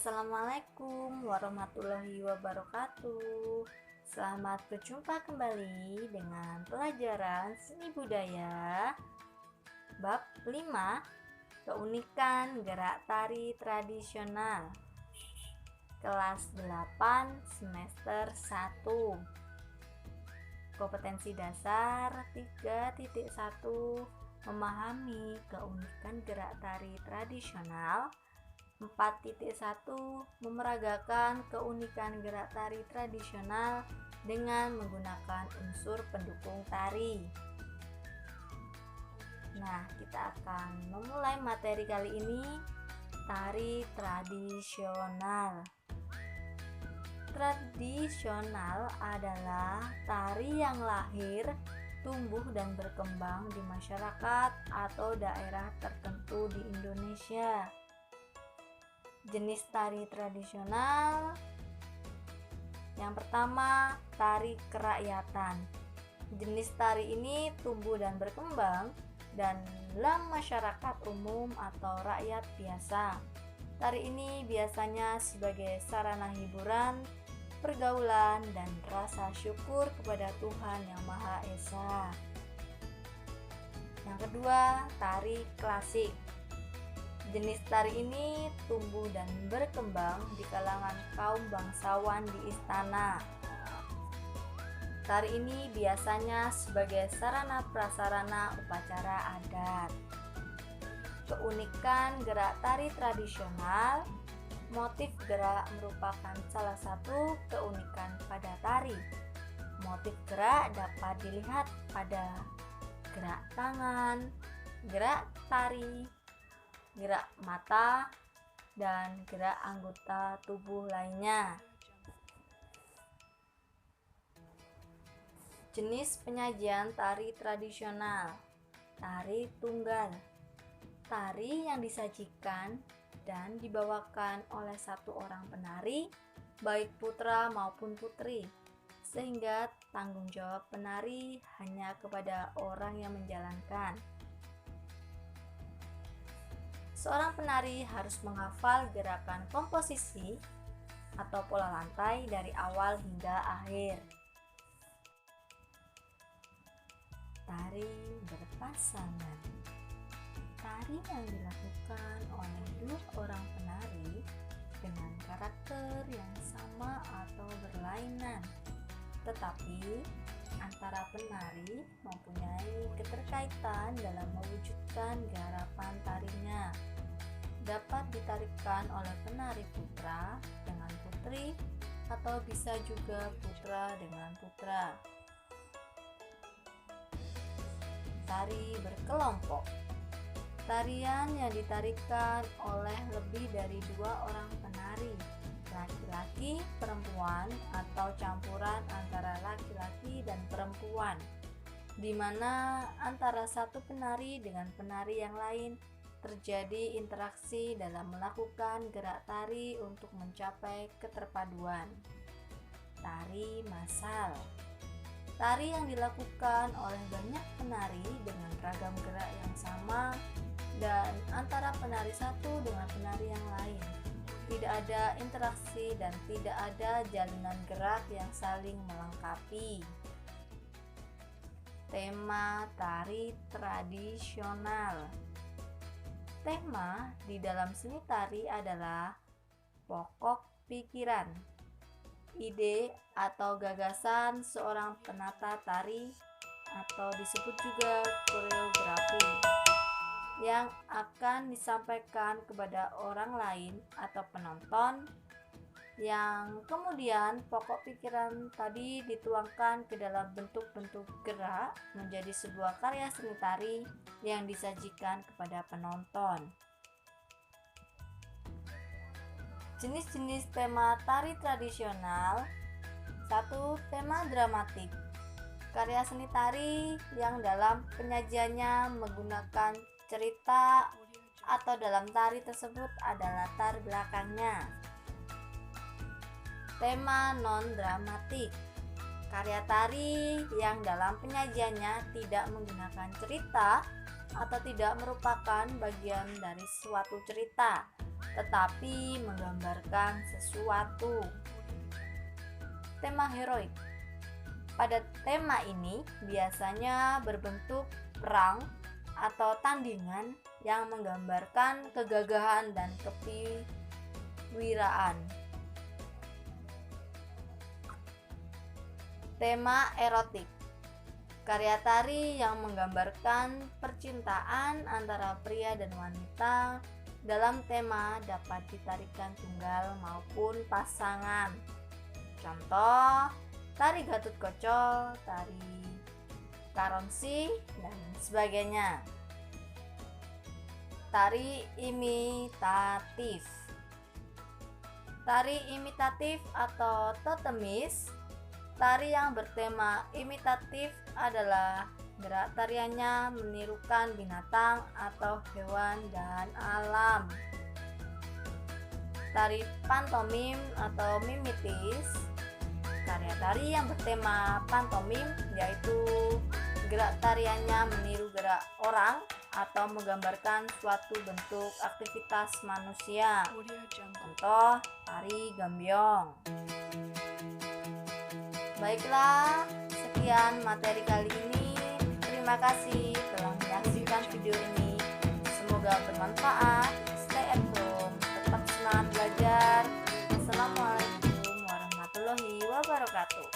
Assalamualaikum warahmatullahi wabarakatuh. Selamat berjumpa kembali dengan pelajaran seni budaya bab 5, keunikan gerak tari tradisional. Kelas 8 semester 1. Kompetensi dasar 3.1, memahami keunikan gerak tari tradisional. 4.1, memeragakan keunikan gerak tari tradisional dengan menggunakan unsur pendukung tari. Nah, kita akan memulai materi kali ini, tari tradisional. Tradisional adalah tari yang lahir, tumbuh dan berkembang di masyarakat atau daerah tertentu di Indonesia. Jenis tari tradisional yang pertama, tari kerakyatan. Jenis tari ini tumbuh dan berkembang dalam masyarakat umum atau rakyat biasa. Tari ini biasanya sebagai sarana hiburan, pergaulan, dan rasa syukur kepada Tuhan Yang Maha Esa. Yang kedua, tari klasik. Jenis tari ini tumbuh dan berkembang di kalangan kaum bangsawan di istana. Tari ini biasanya sebagai sarana prasarana upacara adat. Keunikan gerak tari tradisional, motif gerak merupakan salah satu keunikan pada tari. Motif gerak dapat dilihat pada gerak tangan, gerak tari, gerak mata, dan gerak anggota tubuh lainnya. Jenis penyajian tari tradisional, tari tunggal. Tari yang disajikan dan dibawakan oleh satu orang penari, baik putra maupun putri, sehingga tanggung jawab penari hanya kepada orang yang menjalankan. Seorang penari harus menghafal gerakan komposisi atau pola lantai dari awal hingga akhir. Tari berpasangan. Tari yang dilakukan oleh dua orang penari dengan karakter yang sama atau berlainan, tetapi antara penari mempunyai keterkaitan dalam mewujudkan garapan tarinya. Dapat ditarikkan oleh penari putra dengan putri atau bisa juga putra dengan putra. Tari berkelompok. Tarian yang ditarikan oleh lebih dari dua orang penari, laki-laki, perempuan, atau campuran antara laki-laki dan perempuan, di mana antara satu penari dengan penari yang lain terjadi interaksi dalam melakukan gerak tari untuk mencapai keterpaduan. Tari massal. Tari yang dilakukan oleh banyak penari dengan ragam gerak yang sama dan antara penari satu dengan penari yang lain. Tidak ada interaksi dan tidak ada jalinan gerak yang saling melengkapi. Tema tari tradisional. Tema di dalam seni tari adalah pokok pikiran, ide atau gagasan seorang penata tari atau disebut juga koreografi yang akan disampaikan kepada orang lain atau penonton, yang kemudian pokok pikiran tadi dituangkan ke dalam bentuk-bentuk gerak menjadi sebuah karya seni tari yang disajikan kepada penonton. Jenis-jenis tema tari tradisional. 1. Tema dramatik. Karya seni tari yang dalam penyajiannya menggunakan cerita atau dalam tari tersebut ada latar belakangnya. Tema non-dramatik. Karya tari yang dalam penyajiannya tidak menggunakan cerita atau tidak merupakan bagian dari suatu cerita, tetapi menggambarkan sesuatu. Tema heroik. Pada tema ini biasanya berbentuk perang atau tandingan yang menggambarkan kegagahan dan kepiawaian. Tema erotik. Karya tari yang menggambarkan percintaan antara pria dan wanita. Dalam tema dapat ditarikan tunggal maupun pasangan. Contoh, tari Gatotkaca, tari Karonsi, dan sebagainya. Tari imitatif. Tari imitatif atau totemis. Tari yang bertema imitatif adalah gerak tariannya menirukan binatang atau hewan dan alam. Tari pantomim atau mimetis. Karya tari yang bertema pantomim yaitu gerak tariannya meniru gerak orang atau menggambarkan suatu bentuk aktivitas manusia. Contoh, tari gambyong. Baiklah, sekian materi kali ini. Terima kasih telah menyaksikan video ini. Semoga bermanfaat. Stay at home, tetap semangat belajar. Assalamualaikum warahmatullahi wabarakatuh.